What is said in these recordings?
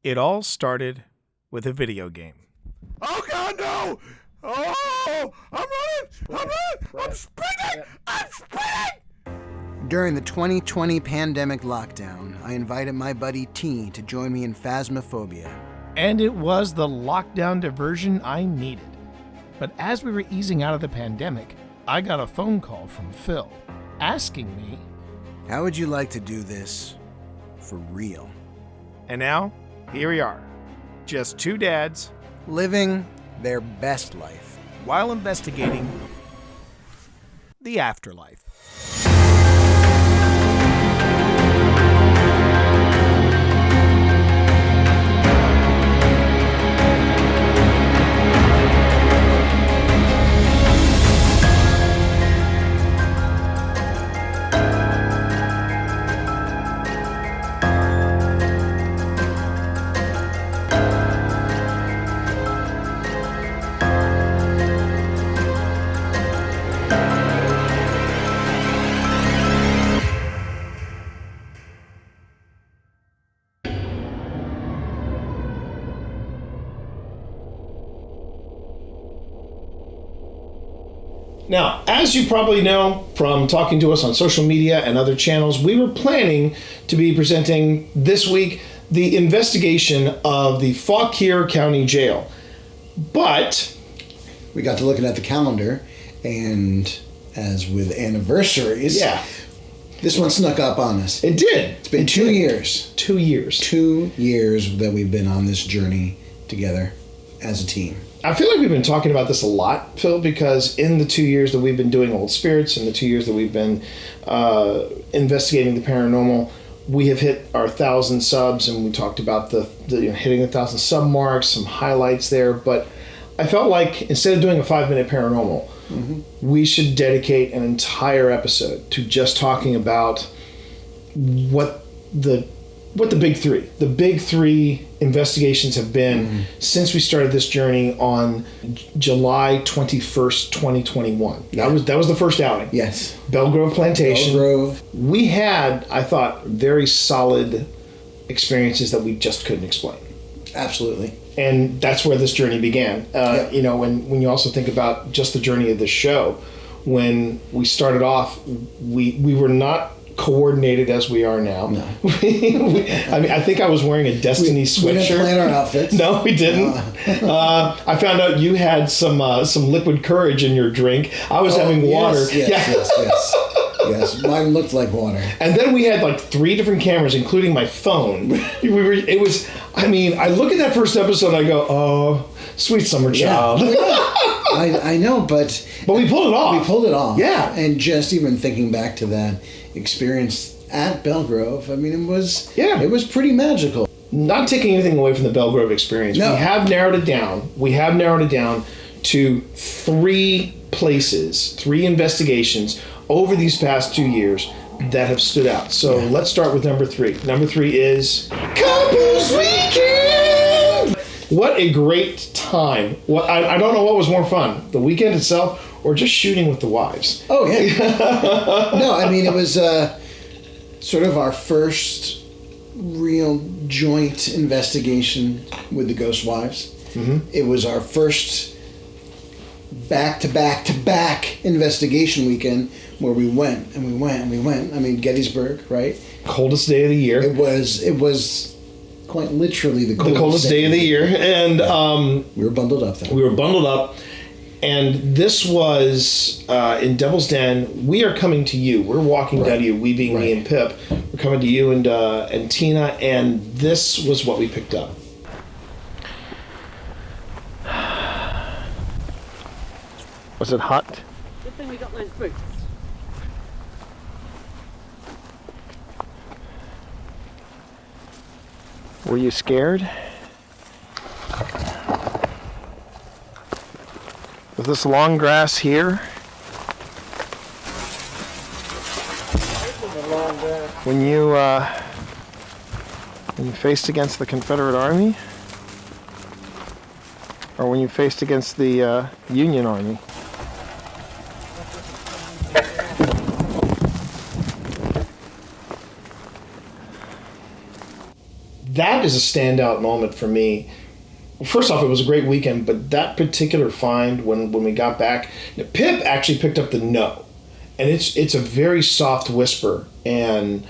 It all started with a video game. Oh God, no! Oh, I'm running! I'm sprinting! I'm sprinting! During the 2020 pandemic lockdown, I invited my buddy T to join me in Phasmophobia. And it was the lockdown diversion I needed. But as we were easing out of the pandemic, I got a phone call from Phil asking me, how would you like to do this for real? And now, here we are. Just two dads Living their best life. while investigating the afterlife. Now, as you probably know from talking to us on social media and other channels, we were planning to be presenting this week the investigation of the Fauquier County Jail. But We got to looking at the calendar, and as with anniversaries, this one snuck up on us. it did. It's been 2 years. 2 years. 2 years that we've been on this journey together as a team. I feel like we've been talking about this a lot, Phil, because in the 2 years that we've been doing Old Spirits and the 2 years that we've been investigating the paranormal, we have hit our 1,000 subs, and we talked about the hitting the 1,000 sub marks, some highlights there. But I felt like instead of doing a 5-minute paranormal, we should dedicate an entire episode to just talking about what the big three investigations have been since we started this journey on July 21st, 2021. Yeah. That was the first outing. Yes. Belgrove Plantation. Belgrove. We had, I thought, very solid experiences that we just couldn't explain. Absolutely. And that's where this journey began. You know, when you also think about just the journey of this show, when we started off, we were not coordinated as we are now. No. I mean, I think I was wearing a Destiny sweatshirt. We didn't plan our outfits. No, we didn't. I found out you had some liquid courage in your drink. I was having water. Yes, mine looked like water. And then we had like 3 different cameras, including my phone. I look at that first episode and I go, oh, sweet summer child. I know, but we pulled it off. We pulled it off. Yeah. And just even thinking back to that experience at Belgrove, I mean, it was pretty magical. Not taking anything away from the Belgrove experience. No. We have narrowed it down to 3 places, 3 investigations over these past 2 years that have stood out. So let's start with number 3. Number 3 is Couples Weekend! What a great time. I don't know what was more fun, the weekend itself or just shooting with the wives. Oh, yeah. No, I mean, it was sort of our first real joint investigation with the Ghost Wives. Mm-hmm. It was our first back-to-back-to-back investigation weekend where we went. I mean, Gettysburg, right? Coldest day of the year. It was quite literally the coldest day of the year. And we were bundled up then. We were bundled up. And this was in Devil's Den. We are coming to you. We're walking down to you, we being me and Pip. We're coming to you and Tina, and this was what we picked up. Was it hot? Good thing we got those boots. Were you scared? With this long grass here? When you faced against the Confederate Army? Or when you faced against the Union Army? that is a standout moment for me. First off, it was a great weekend, but that particular find when we got back, Pip actually picked up the no, and it's a very soft whisper. And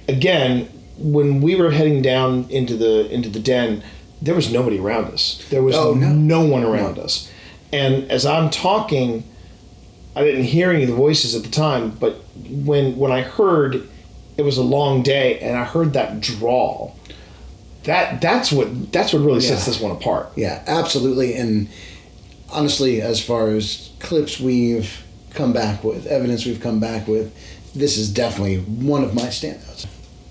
again, when we were heading down into the den, there was nobody around us. There was no one around us. And as I'm talking, I didn't hear any of the voices at the time, but when I heard it was a long day and I heard that drawl, that's what really sets this one apart. Yeah, absolutely. And honestly, as far as clips we've come back with, evidence we've come back with, this is definitely one of my standouts.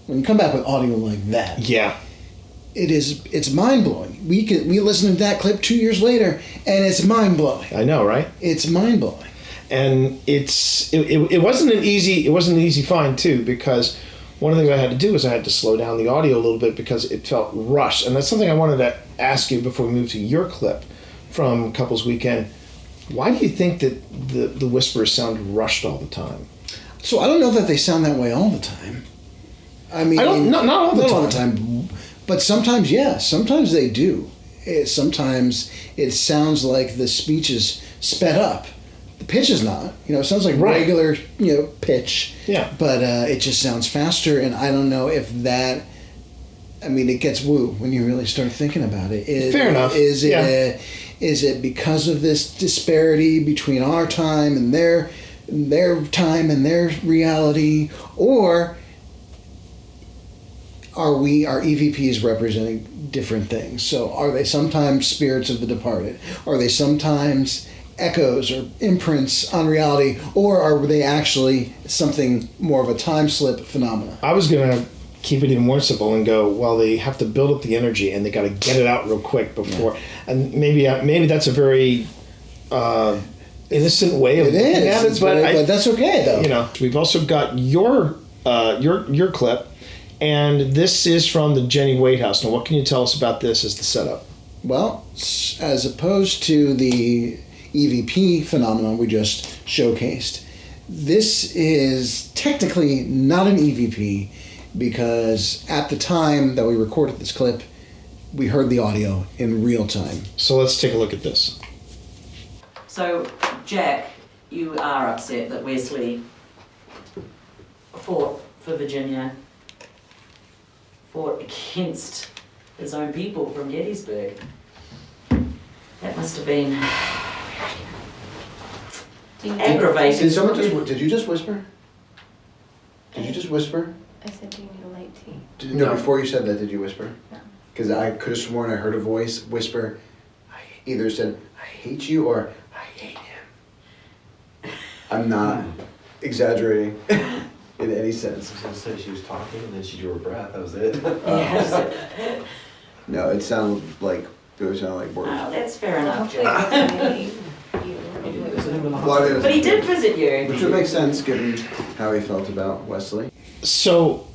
When you come back with audio like that, it's mind blowing. We listened to that clip 2 years later, and it's mind blowing. I know, right? It's mind blowing. And it wasn't an easy find too, because one of the things I had to do is I had to slow down the audio a little bit because it felt rushed. And that's something I wanted to ask you before we move to your clip from Couples Weekend. Why do you think that the whispers sound rushed all the time? So I don't know that they sound that way all the time. I mean, not all the time. But sometimes, sometimes they do. Sometimes it sounds like the speech is sped up. The pitch is not. It sounds like regular, pitch. Yeah. But it just sounds faster, and I don't know if that. I mean, it gets woo when you really start thinking about it. Fair enough. Is it because of this disparity between our time and their time and their reality, or are our EVPs representing different things? So are they sometimes spirits of the departed? Are they sometimes echoes or imprints on reality, or are they actually something more of a time slip phenomenon? I was going to keep it even more simple and go, well, they have to build up the energy and they got to get it out real quick before. Yeah. And maybe that's a very innocent way of looking at it, but that's okay though. We've also got your clip, and this is from the Jenny Wade house. Now, what can you tell us about this as the setup? Well, as opposed to the EVP phenomenon we just showcased, this is technically not an EVP because at the time that we recorded this clip, we heard the audio in real time. So let's take a look at this. So, Jack, you are upset that Wesley fought for Virginia, fought against his own people from Gettysburg. That must have been aggravating. Did you just whisper? Did you just whisper? I said, do you need a light tea? No, before you said that, did you whisper? No. Because I could have sworn I heard a voice whisper, either said, I hate you, or I hate him. I'm not exaggerating in any sense. I was going to say she was talking and then she drew her breath. That was it. Yes. No, it sounded like words. Oh, that's fair enough, Hopefully Jack. it's He did visit him in the Well, hospital. But he did visit you. Which would make sense given how he felt about Wesley. So,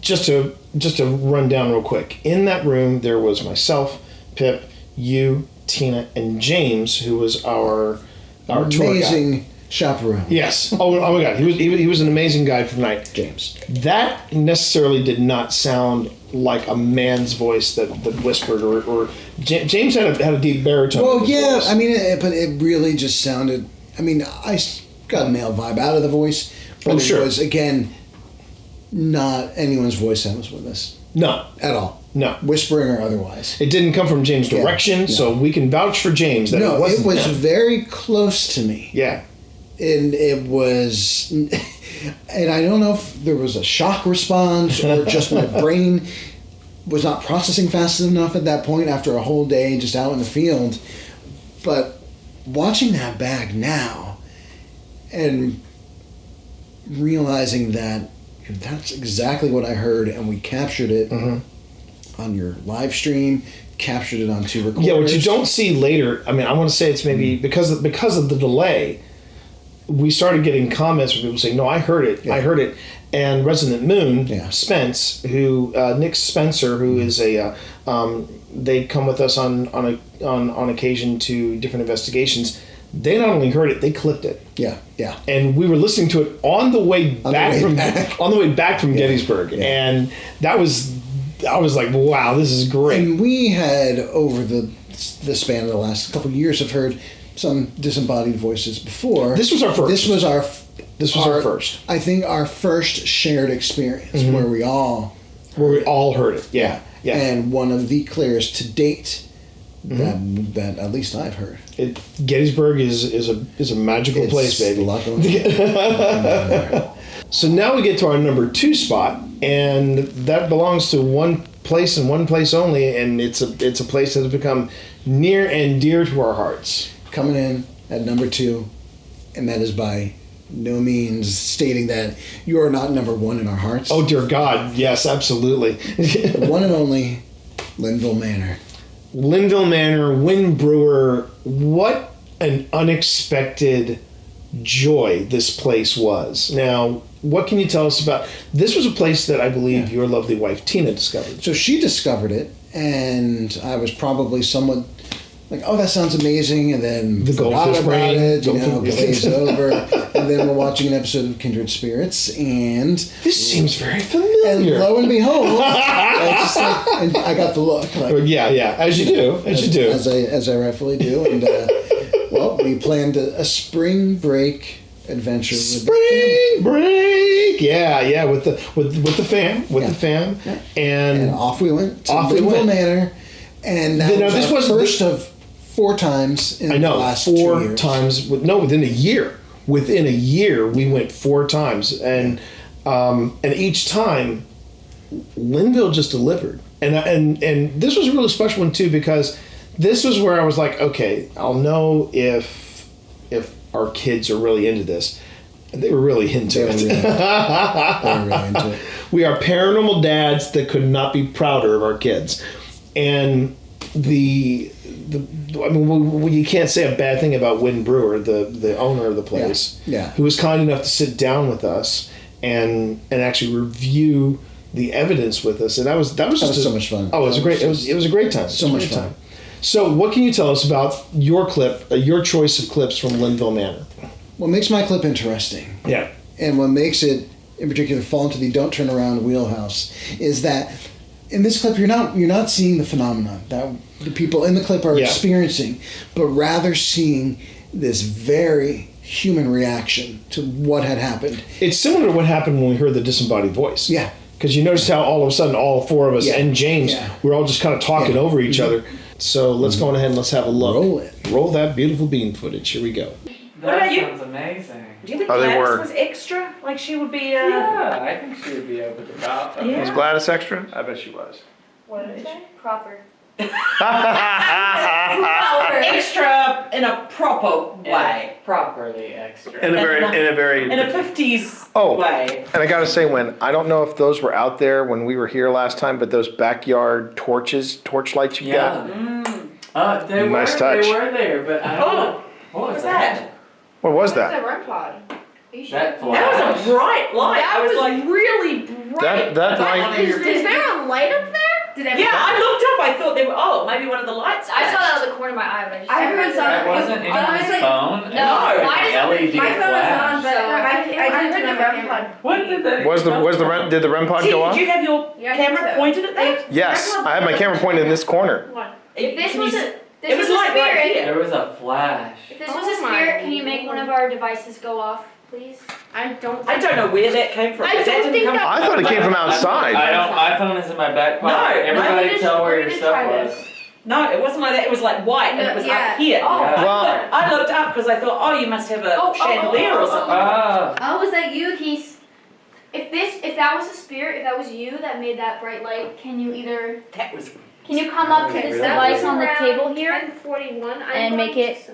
just to run down real quick. In that room, there was myself, Pip, you, Tina, and James, who was our tour guide. Amazing chaperone. Yes. Oh my God. He was an amazing guide for the night. James. That necessarily did not sound like a man's voice that whispered, or James had a deep baritone. Well, in his yeah. voice. I mean, but it really just sounded. I mean, I got a male vibe out of the voice, but it sure. was again not anyone's voice that was with us No. at all. No. Whispering or otherwise. It didn't come from James' direction, no. So we can vouch for James that No, it wasn't it was him. very close to me. Yeah. And it was, and I don't know if there was a shock response or just my brain was not processing fast enough at that point after a whole day just out in the field. But watching that back now and realizing that that's exactly what I heard, and we captured it on your live stream, captured it on two recorders. Yeah, what you don't see later, I mean, I want to say it's maybe because of the delay, we started getting comments from people saying, no, I heard it. And Resident Moon, Spence, Nick Spencer, who is they come with us on occasion to different investigations. They not only heard it, they clipped it. Yeah. And we were listening to it on the way back from Gettysburg, and that was I was like, wow, this is great. And we had, over the span of the last couple of years, have heard some disembodied voices before. This was our first. This was our first. I think our first shared experience where we all heard it. Yeah. And one of the clearest to date that at least I've heard. Gettysburg is a magical place, baby. A lot going on. So now we get to our number 2 spot, and that belongs to one place and one place only, and it's a place that has become near and dear to our hearts. Coming in at number 2, and that is by no means stating that you are not number 1 in our hearts. Oh dear God, yes, absolutely. The one and only Linville Manor. Linville Manor, Wind Brewer. What an unexpected joy this place was. Now, what can you tell us about? This was a place that I believe your lovely wife Tina discovered. So she discovered it, and I was probably somewhat like, "Oh, that sounds amazing," and then The forgot goldfish about brain. it, glazed over, and then we're watching an episode of Kindred Spirits, and This seems very familiar. lo and behold, it's just like, and I got the look, like, Yeah, as you do, as I rightfully do, and well, we planned a spring break adventure. Spring break, yeah, with the fam, the fam, And off we went to Off we Linville went. Manor, and that Now, was this our was- first of 4 times in I the know, last 2 4 years. times. Within a year. Within a year, we went 4 times, and each time, Linville just delivered. And this was a really special one too, because this was where I was like, okay, I'll know if our kids are really into this. And they were really into it. They were really into it. We are paranormal dads that could not be prouder of our kids. And you can't say a bad thing about Wynn Brewer, the owner of the place, Yeah. who was kind enough to sit down with us and actually review the evidence with us, and that was just so much fun. Oh, it was great. It was a great time. So much fun. So, what can you tell us about your clip, your choice of clips from Linville Manor? What makes my clip interesting, Yeah. and what makes it in particular fall into the don't turn around wheelhouse, is that in this clip you're not seeing the phenomena that the people in the clip are experiencing, but rather seeing this very human reaction to what had happened. It's similar to what happened when we heard the disembodied voice. Yeah. Because you noticed how all of a sudden all 4 of us and James, we're all just kind of talking over each other. So let's go on ahead and let's have a look. Roll it. Roll that beautiful bean footage. Here we go. That sounds amazing. Do you think Oh, they Gladys were. was extra? Like she would be Yeah, I think she would be over the top. Yeah. Was Gladys extra? I bet she was. What is it? Proper. extra in a proper way. Properly extra. In a very In a 50s Oh. way. And I gotta say, I don't know if those were out there when we were here last time, but those backyard torchlights you got. They Nice were touch. They were there, but I don't know. What was that? What was What's that? the REM pod? That That was a bright light. That I was was like, really bright. That light. Is there a light up there? Did yeah, I looked up. I thought they were. Maybe one of the lights. I saw that flashed. out of the corner of my eye. But I heard some. That wasn't anyone's phone. It No, was mine is- an LED My phone was on, flash. but I heard the REM pod. What did they? Did the REM pod Did go off? you have your Yeah, I think camera so. pointed at that? Yes, I had my camera pointed in this corner. If this Can was you a s- this it was was a like right spirit. here. There was a flash. If this was a spirit, can you make one of our devices go off, please? I don't know where that came from. I but that don't didn't think come that- I thought it came from outside. iPhone is in my back pocket. No, Everybody we're tell where gonna your try stuff this. was. No, it wasn't like that. It was like white and it was Yeah. up here. Oh. Yeah. Well- I looked up because I thought, oh, you must have a chandelier or something. Oh, was that you? If that was a spirit, if that was you that made that bright light, can you come up to Okay, this that device was on the table here 10:41. and make it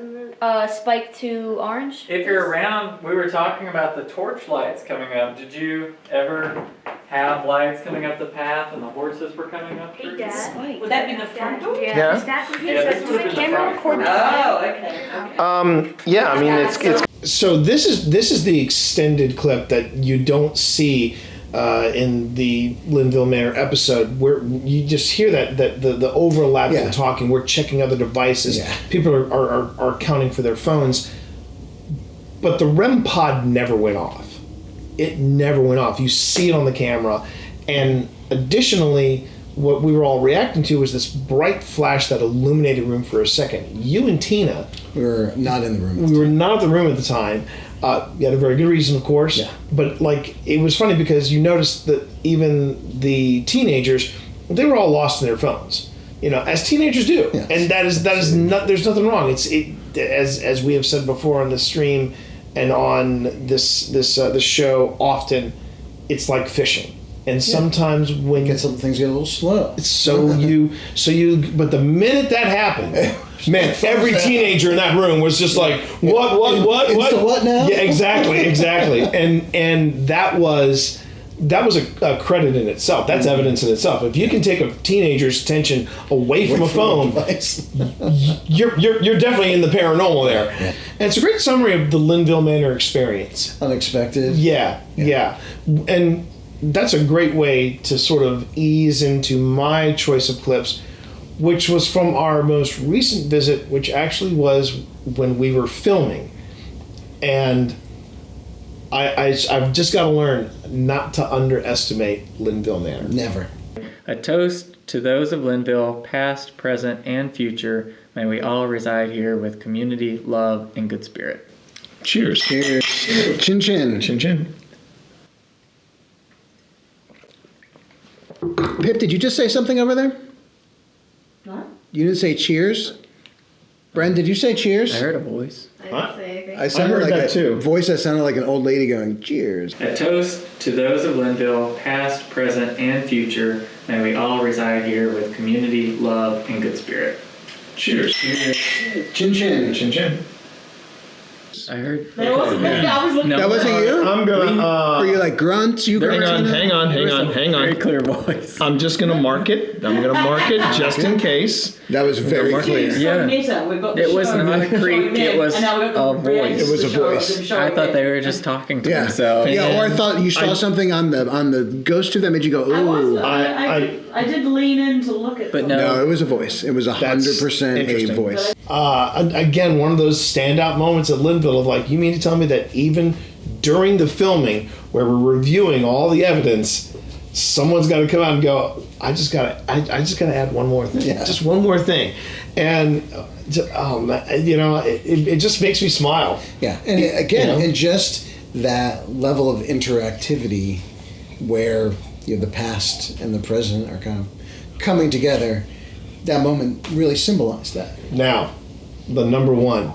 spike to orange? If you're around, we were talking about the torch lights coming up. Did you ever have lights coming up the path and the horses were coming up through? Dad. Would that be the front door? Yeah. Is that Yeah, this was in the front. Oh, okay. Yeah, I mean it's so this is the extended clip that you don't see in the Linville Manor episode, where you just hear that the overlap in talking. We're checking other devices. Yeah. People are counting for their phones, but the REM pod never went off. It never went off. You see it on the camera, and additionally, what we were all reacting to was this bright flash that illuminated the room for a second. You and Tina, We were not in the room. we were not in the room at the time. You had a very good reason, of course. Yeah. But like, it was funny because you noticed that even the teenagers, they were all lost in their phones. You know, as teenagers do, Yes. and that is not. There's nothing wrong. As we have said before on the stream and on this show often, it's like fishing. And sometimes when Some things get a little slow. but the minute that happened, man, every teenager in that room was just like, what? It's the what now? Yeah, exactly. And that was a credit in itself. That's evidence in itself. If you can take a teenager's attention away from a phone, Device. you're definitely in the paranormal there. Yeah. And it's a great summary of the Linville Manor experience. Unexpected. Yeah. And that's a great way to sort of ease into my choice of clips, which was from our most recent visit, which actually was when we were filming. And I've just got to learn not to underestimate Linville Manor. Never. A toast to those of Linville, past, present, and future. May we all reside here with community, love, and good spirit. Cheers. Cheers. Chin chin. Chin chin. Pip, did you just say something over there? What? You didn't say cheers? Bren, did you say cheers? I heard a voice. I didn't say anything. I sounded heard like that a too. voice that sounded like an old lady going, cheers. A toast to those of Linville, past, present, and future. May we all reside here with community, love, and good spirit. Cheers. Chin chin. Chin chin. I heard. That wasn't me. I was looking. No. That wasn't you? I'm gonna. Were you like grunts? You Hang grunts? on. Very clear voice. I'm just gonna mark it. I'm gonna mark it just in case. That was very clear. Yeah. We've got the It was show, not a we've got creak, showing it him, was and now we've got a the reaction voice. It was to a the show of voice. him showing I thought him. they were just talking to Yeah. themselves. Yeah, or I thought you saw something on the ghost tooth that made you go, I was. ooh. I did lean in to look at But them. No, it was a voice. It was 100% a interesting. voice. Again, one of those standout moments at Linville of like, you mean to tell me that even during the filming, where we're reviewing all the evidence, someone's got to come out and go, I just gotta add one more thing, Yeah. just one more thing, and it just makes me smile. Yeah, and again, You know? and just that level of interactivity where the past and the present are kind of coming together, that moment really symbolized that. Now, the number one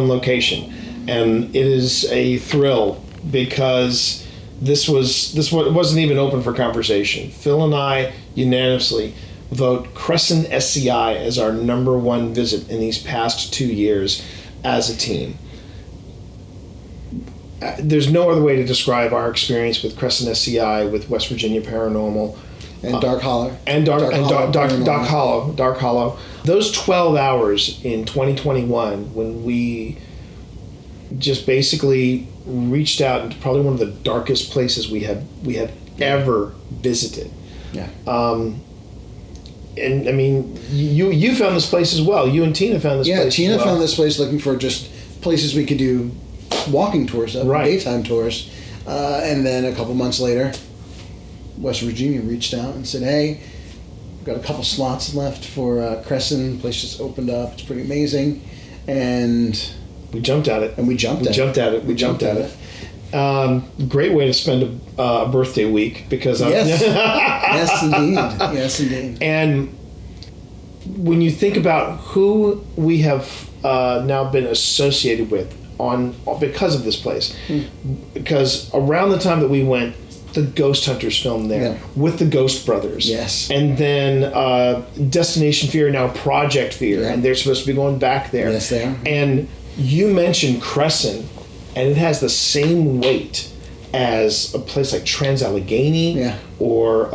location, and it is a thrill because this wasn't even open for conversation. Phil and I unanimously vote Crescent SCI as our number one visit in these past 2 years as a team. There's no other way to describe our experience with Crescent SCI, with West Virginia Paranormal, And Dark Holler. and Dark Paranormal. Hollow. Those 12 hours in 2021 when we just basically reached out into probably one of the darkest places we had ever visited. Yeah. And I mean, you found this place as well. You and Tina found this place. Yeah, Tina as well. found this place looking for just places we could do walking tours of, Right. daytime tours. And then a couple months later, West Virginia reached out and said, hey, we've got a couple slots left for Crescent. The place just opened up. It's pretty amazing. And We jumped at it. we jumped at it. We jumped at it. Great way to spend a birthday week because Yes. Yes, indeed. Yes, indeed. And when you think about who we have now been associated with because of this place, because around the time that we went, the Ghost Hunters filmed there Yeah. with the Ghost Brothers. Yes. And then Destination Fear, now Project Fear, Yeah. and they're supposed to be going back there. Yes, they are. And you mentioned Crescent, and it has the same weight as a place like Trans-Allegheny Yeah. or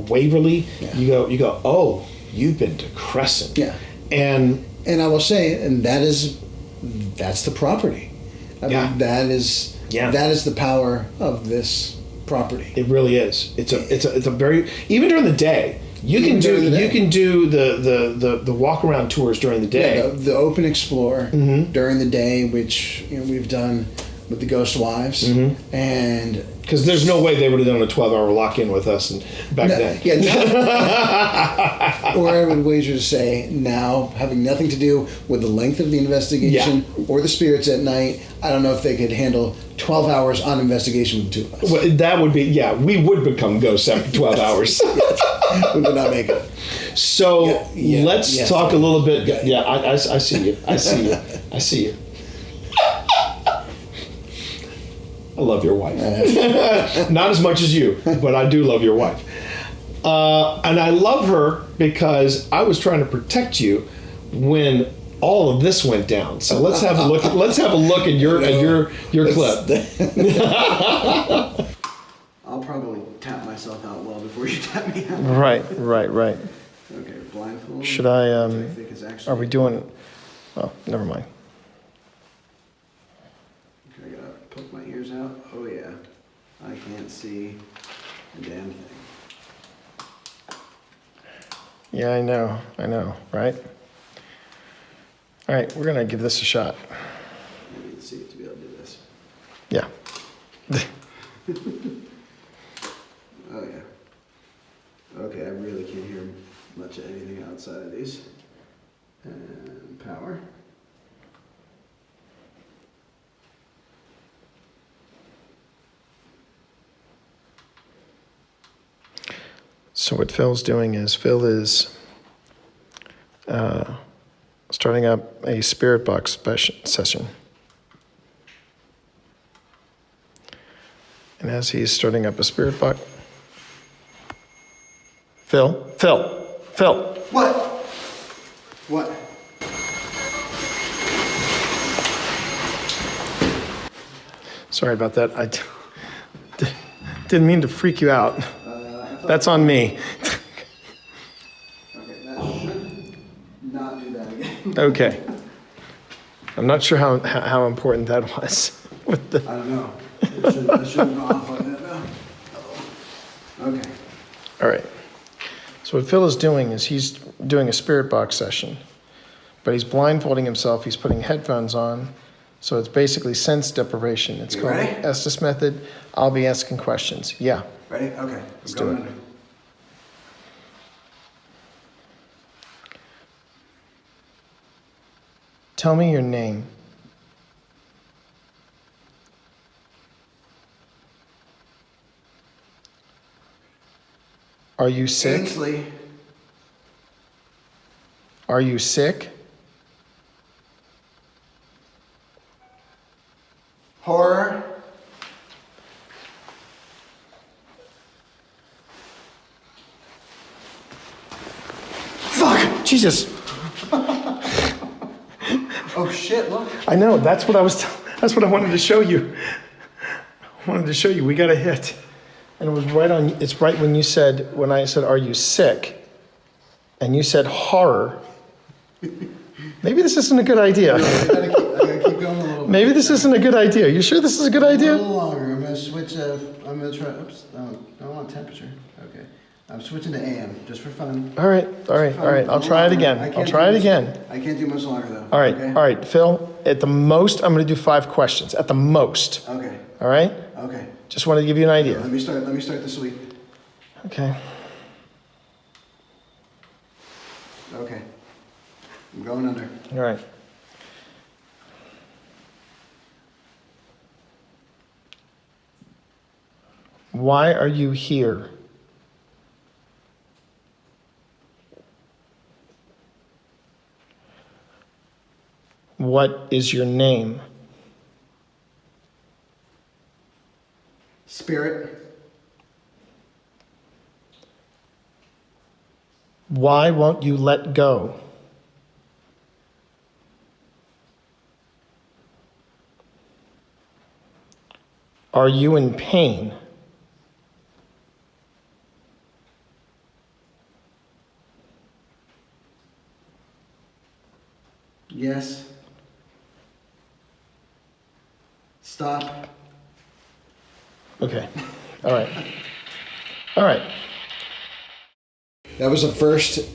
Waverly. Yeah. You go, oh, you've been to Crescent. Yeah. And And I will say, and that's the property. I Yeah. mean, that is the power of this property. it really is. It's a very, even during the day, you can do the walk around tours during the day. Yeah, the open explore Mm-hmm. during the day, which we've done with the Ghost Wives, and Because there's no way they would have done a 12-hour lock-in with us back then. Or I would wager to say now, having nothing to do with the length of the investigation or the spirits at night, I don't know if they could handle 12 hours on investigation with the two of us. Well, that would be, we would become ghosts after 12 hours. We would not make it. So let's talk a little bit. Yeah. I see you. I see you. I see you. I love your wife. Not as much as you, but I do love your wife. And I love her because I was trying to protect you when all of this went down. So let's have a look. Let's have a look at your clip. I'll probably tap myself out well before you tap me out. Right. Okay, blindfold. Should I? Which I think is actually, Are we doing? Oh, never mind. I gotta poke my ears out. Oh yeah, I can't see a damn thing. Yeah, I know, right? All right, we're gonna give this a shot. I need to see it to be able to do this. Yeah. Oh yeah. Okay, I really can't hear much of anything outside of these. And power. So what Phil's doing is starting up a spirit box session. And as he's starting up a spirit box, Phil. What? What? Sorry about that. I didn't mean to freak you out. That's on me. Okay, that should not do that again. Okay. I'm not sure how important that was. With the I don't know. It shouldn't go off like that now. Okay. All right. So what Phil is doing is he's doing a spirit box session, but he's blindfolding himself. He's putting headphones on. So it's basically sense deprivation. It's You called ready? the Estes method. I'll be asking questions. Yeah. Ready? Okay. Let's I'm going do it. under. Tell me your name. Are you sick? Ainsley. Are you sick? Horror. Fuck! Jesus. Oh shit! Look. I know. That's what I was. That's what I wanted to show you. I wanted to show you. We got a hit, and it was right on. It's right when you said, when I said, "Are you sick?" and you said horror. Maybe this isn't a good idea. I gotta keep going a little bit. Maybe this isn't a good idea. You sure this is a good A idea? little longer. I'm gonna switch. I'm gonna try. Oops. I don't want temperature. Okay. I'm switching to AM just for fun. All right. I'll try it again. I can't I'll try it do again. much- I can't do much longer though. All right. Okay? All right, Phil. At the most, I'm going to do 5 questions. At the most. Okay. All right. Okay. Just wanted to give you an idea. Let me start this week. Okay. Okay. I'm going under. All right. Why are you here? What is your name? Spirit. Why won't you let go? Are you in pain? Yes. Stop. Okay. All right. All right. That was the first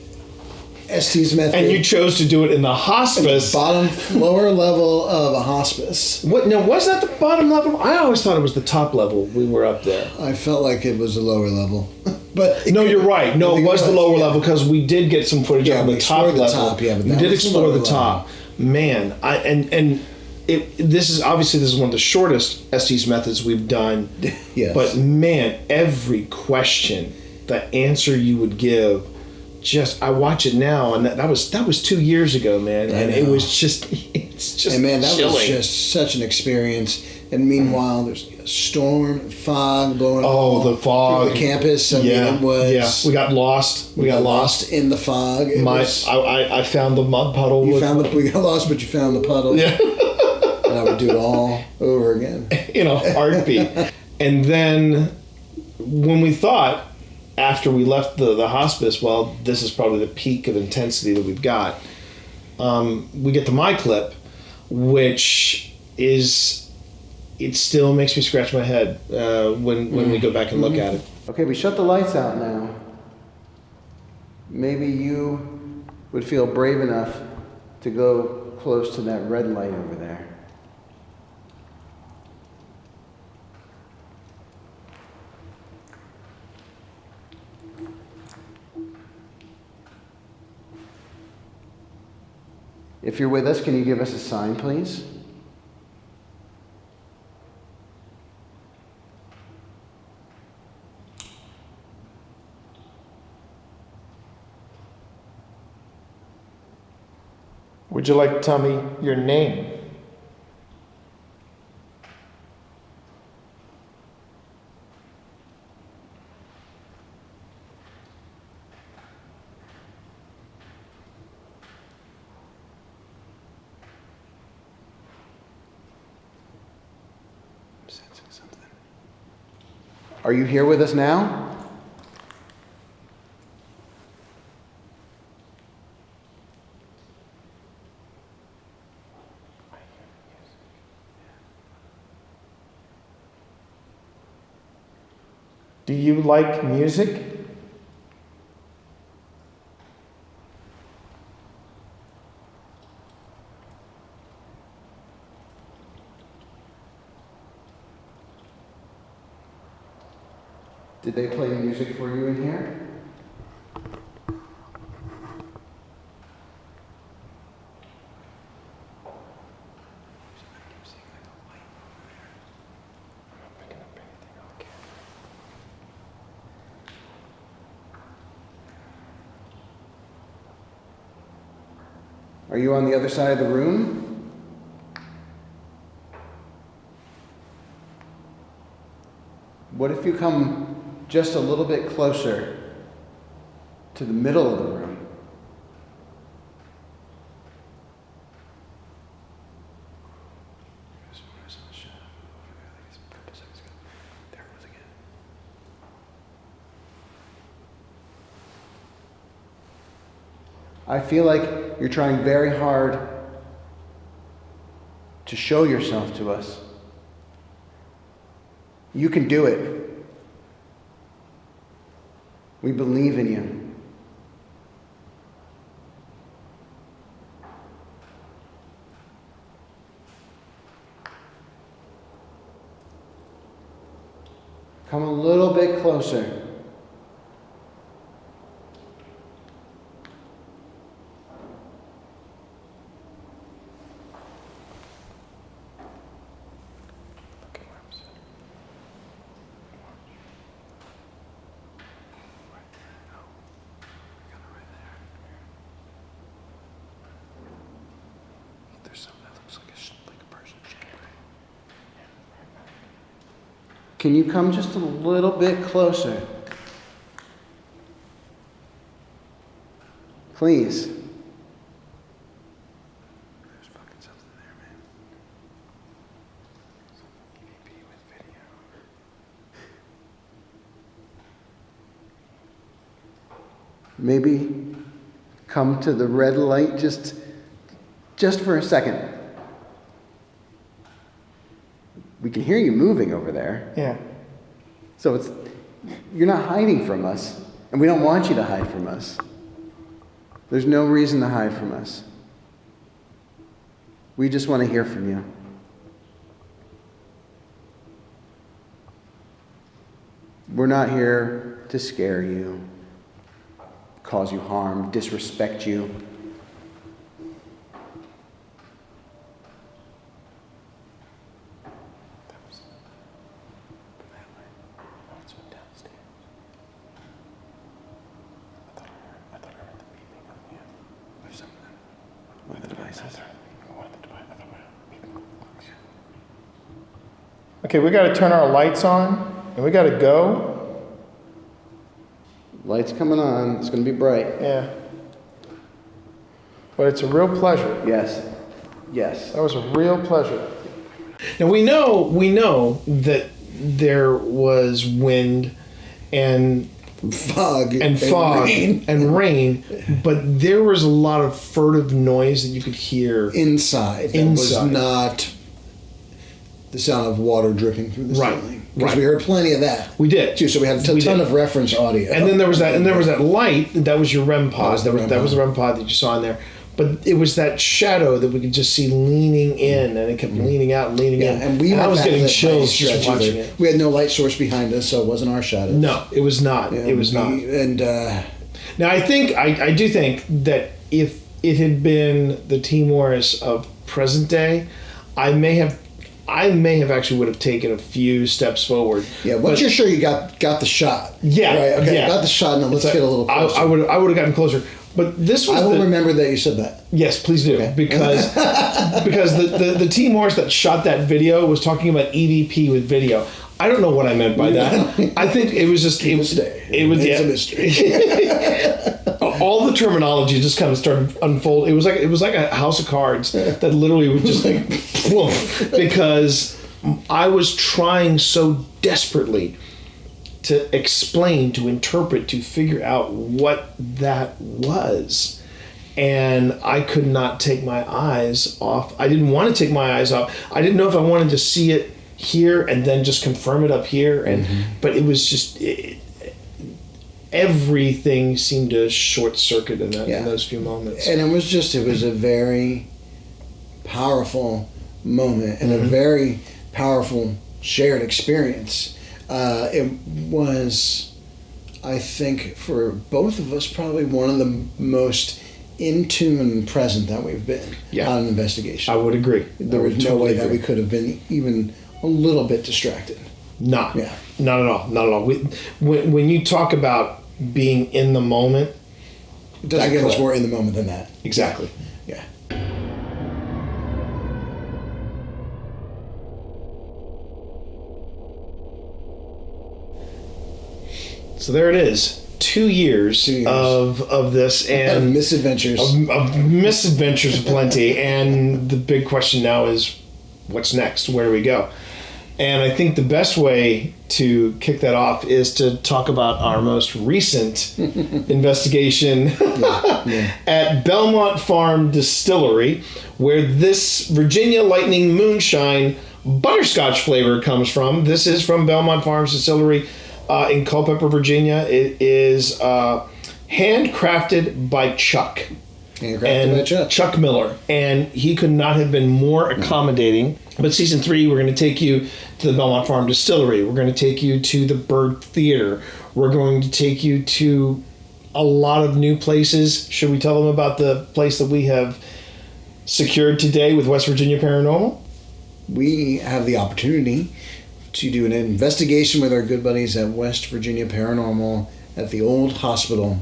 Estes method. And you chose to do it in the hospice. Lower level of a hospice. What? No, was that the bottom level? I always thought it was the top level. We were up there. I felt like it was the lower level. But No, you're right. No, it was the lower level because we did get some footage Yeah, on we the top explored the level. top, yeah, but we that did was the explore lower the top. Man, this is one of the shortest Estes methods we've done. Yes. But man, every question, the answer you would give, just I watch it now, and that was 2 years ago, man, and it was just it's just And man, that chilling. was just such an experience. And meanwhile, there's storm and fog blowing the fog, through the campus. I mean, it was. We got lost. We got lost in the fog. I found the mud puddle. We got lost, but you found the puddle. Yeah. And I would do it all over again. In a heartbeat. And then when we thought, after we left the hospice, well, this is probably the peak of intensity that we've got, we get to my clip, which is, it still makes me scratch my head when we go back and look at it. Okay, we shut the lights out now. Maybe you would feel brave enough to go close to that red light over there. If you're with us, can you give us a sign, please? Would you like to tell me your name? I'm sensing something. Are you here with us now? Do you like music? Did they play music for you in here? Are you on the other side of the room? What if you come just a little bit closer to the middle of the room? I feel like you're trying very hard to show yourself to us. You can do it. We believe in you. Come a little bit closer. Can you come just a little bit closer? Please. There's fucking something there, man. Some EVP with video. Maybe come to the red light just for a second. We can hear you moving over there. Yeah. So you're not hiding from us, and we don't want you to hide from us. There's no reason to hide from us. We just want to hear from you. We're not here to scare you, cause you harm, disrespect you. Okay, we got to turn our lights on, and we got to go. Lights coming on. It's going to be bright. Yeah. But it's a real pleasure. Yes. Yes. That was a real pleasure. Now we know that there was wind and fog and rain, but there was a lot of furtive noise that you could hear inside. That was not the sound of water dripping through the ceiling. Because we heard plenty of that. We did too. So we had a ton of reference audio. And then there was that light. That was your REM pod. That was the REM pod that you saw in there. But it was that shadow that we could just see leaning in, and it kept leaning out and leaning in. And I was getting chills just watching it. We had no light source behind us, so it wasn't our shadow. No, it was not. It was not. And now I do think that if it had been the Tee Morris of present day, I may have actually would have taken a few steps forward. Yeah, once you're sure you got the shot. Yeah. Right. Okay. Yeah. Got the shot. Now let's get a little closer. I would have gotten closer. But this was. I will remember that you said that. Yes, please do, because the Tee Morris that shot that video was talking about EVP with video. I don't know what I meant by that. I think it was just it was a mystery. All the terminology just kind of started unfold. It was like a house of cards that literally was just like woof, because I was trying so desperately to explain, to interpret, to figure out what that was. And I could not take my eyes off. I didn't want to take my eyes off. I didn't know if I wanted to see it here and then just confirm it up here. And but it was just everything seemed to short circuit in those few moments. And it was a very powerful moment and a very powerful shared experience. It was, I think, for both of us, probably one of the most in tune and present that we've been on an investigation. I would agree. There was no way that we could have been even a little bit distracted. Not at all. Not at all. When you talk about being in the moment, it doesn't get much more in the moment than that. Exactly. Yeah. So there it is. 2 years, of this and misadventures. Of misadventures aplenty. And the big question now is, what's next? Where do we go? And I think the best way to kick that off is to talk about our most recent investigation at Belmont Farm Distillery, where this Virginia Lightning Moonshine butterscotch flavor comes from. This is from Belmont Farms Distillery in Culpeper, Virginia. It is handcrafted by Chuck. Chuck Miller. And he could not have been more accommodating. But season 3, we're going to take you to the Belmont Farm Distillery. We're going to take you to the Bird Theater. We're going to take you to a lot of new places. Should we tell them about the place that we have secured today with West Virginia Paranormal? We have the opportunity to do an investigation with our good buddies at West Virginia Paranormal at the old hospital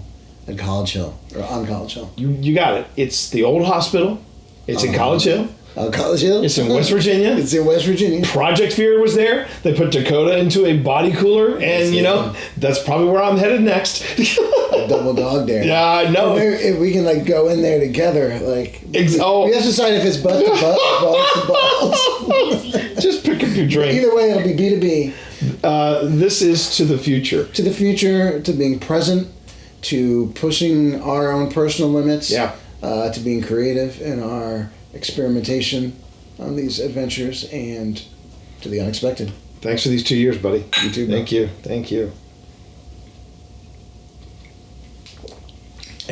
at College Hill, or on College Hill. You got it. It's the old hospital. It's in College Hill. College Hill? It's in West Virginia. It's in West Virginia. Project Fear was there. They put Dakota into a body cooler, and that's probably where I'm headed next. A double dog dare. Yeah, I know. If we can go in there together, we have to decide if it's butt to butt, balls to balls. Just pick up your drink. Either way, it'll be B2B. This is to the future. To the future, to being present, to pushing our own personal limits, to being creative in our experimentation on these adventures, and to the unexpected. Thanks for these 2 years, buddy. You too, bro. Thank you.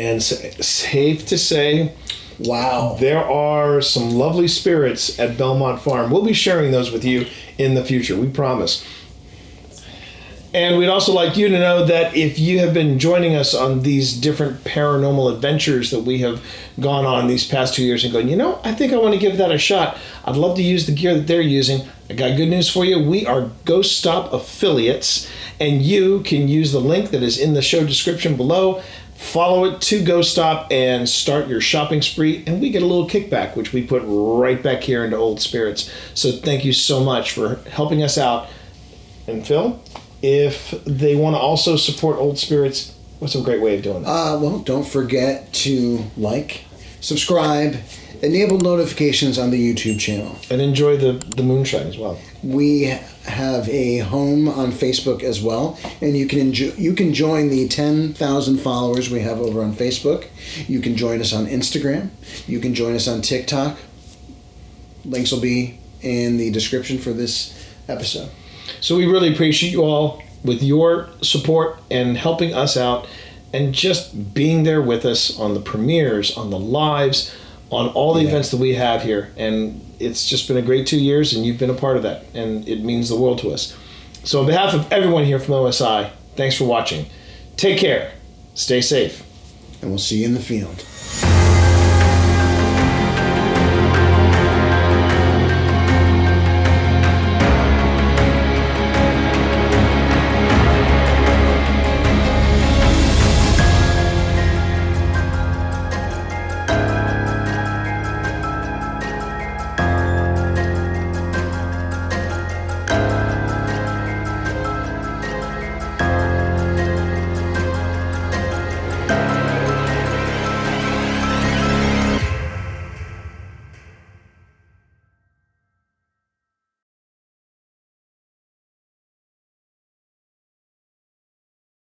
And safe to say, Wow. there are some lovely spirits at Belmont Farm. We'll be sharing those with you in the future, we promise. And we'd also like you to know that if you have been joining us on these different paranormal adventures that we have gone on these past 2 years and going, I think I want to give that a shot. I'd love to use the gear that they're using. I got good news for you. We are Ghost Stop affiliates, and you can use the link that is in the show description below. Follow it to Ghost Stop and start your shopping spree, and we get a little kickback, which we put right back here into Old Spirits. So thank you so much for helping us out. And Phil, if they want to also support Old Spirits, what's a great way of doing that? Well, don't forget to like, subscribe, enable notifications on the YouTube channel. And enjoy the moonshine as well. We have a home on Facebook as well, and you can join the 10,000 followers we have over on Facebook. You can join us on Instagram. You can join us on TikTok. Links will be in the description for this episode. So we really appreciate you all with your support and helping us out and just being there with us on the premieres, on the lives, on all the events that we have here. And it's just been a great 2 years, and you've been a part of that, and it means the world to us. So on behalf of everyone here from OSI, thanks for watching. Take care. Stay safe. And we'll see you in the field.